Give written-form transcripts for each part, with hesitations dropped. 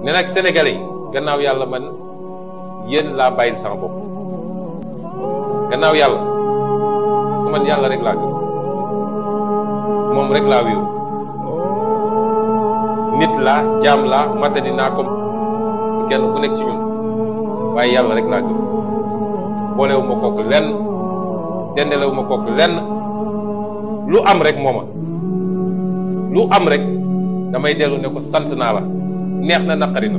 ne nag sénégalais yi gannaaw yàlla man yéen laa bàyyil sama bopp gannaaw yàlla parce que man yàlla rek laa gëm moom rek laa wéeru nit laa jaam laa matadi naa comme kenn ku nekk ci ñun waaye yàlla rek laa gëm boolewu ma kooku lenn dendelewu ma kooku lenn lu am rek mooma lu am rek damay dellu ne ko sant naa la neex na naqari na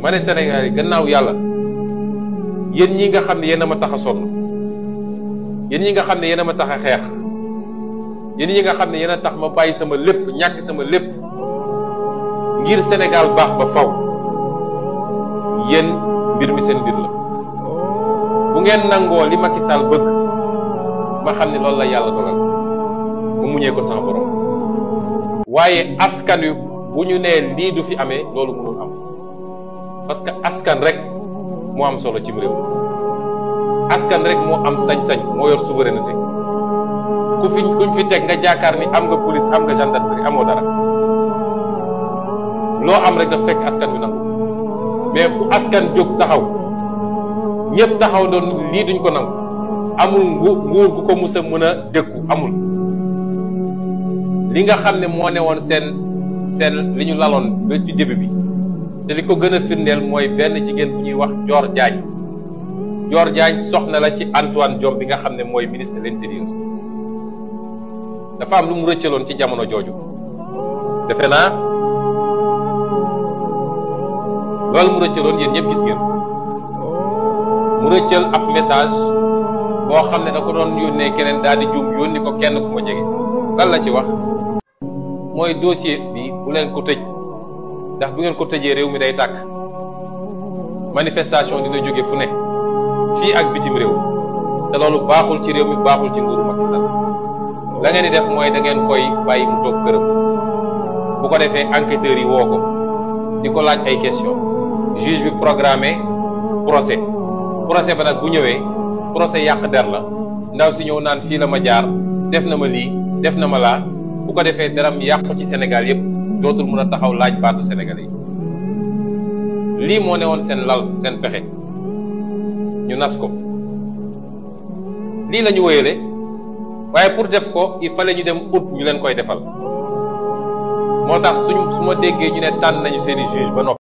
ma ne Sénégal yi gannaaw yàlla yéen ñi nga xam ne yéen a ma tax a sonn yéen ñi nga xam ne yéen a ma tax a xeex yéen ñi nga xam ne yéen a tax ma bàyyi sama lépp ñàkk sama lépp ngir Sénégal baax ba faw yéen mbir mi seen mbir la bu ngeen nangoo li Macky Sall bëgg ma xam ne loolu la yàlla dogal mu muñee ko sama borom waaye askan wi bu ñu nee lii du fi amee loolu mënul am parce que askan rek moo am solo cim réew askan rek moo am sañ-sañ moo yor souveraineté kuñ fi teg nga jaakaar ni am nga police am nga gendarmerie amoo dara loo am rek daf fekk askan wi nangu mais fu askan jóg taxaw ñëpp taxaw doon lii duñ ko nangu amul nguur gu ko mus a mën a dékku amul li nga xam ne moo ne woon seen li ñu laloon ba ci début bi te li ko gën a firndeel mooy benn jigéen bu ñuy wax Dior Diagne soxna la ci Antoine Diome bi nga xam ne mooy ministre de l'intérieur dafa am lu mu rëccaloon ci jamono jooju defe naa loolu mu rëccaloon yéen ñëpp gis ngeen mu rëccal ab message boo xam ne da ko doon yónnee keneen daal di juum yónni ko kenn ku ma jege lan la ci wax mooy dossier bi bu leen ko tëj ndax bu ngeen ko tëjee réew mi day tàkk manifestation dina jóge fu ne fii ak bitim réew te loolu baaxul ci réew mi baaxul ci nguuru Macky Sall la ngeen di def mooy da ngeen koy bàyyi mu toog këram bu ko defee enquêteurs yi woo ko di ko laaj ay question juge bi programmé procès ba nag bu ñëwee procès yàq der la ndaw si ñëw naan fii la ma jaar def na ma lii def na ma laa bu ko defee deram yàqu ci Sénégal yépp dootul mun a taxaw laaj baatu Sénégalais yi lii moo ne woon seen lal seen pexe ñu nas ko lii la ñu wéyale waaye pour def ko il fallait ñu dem ut ñu leen koy defal moo tax su ma déggee ñu ne tànn nañu seeni juge ba noppi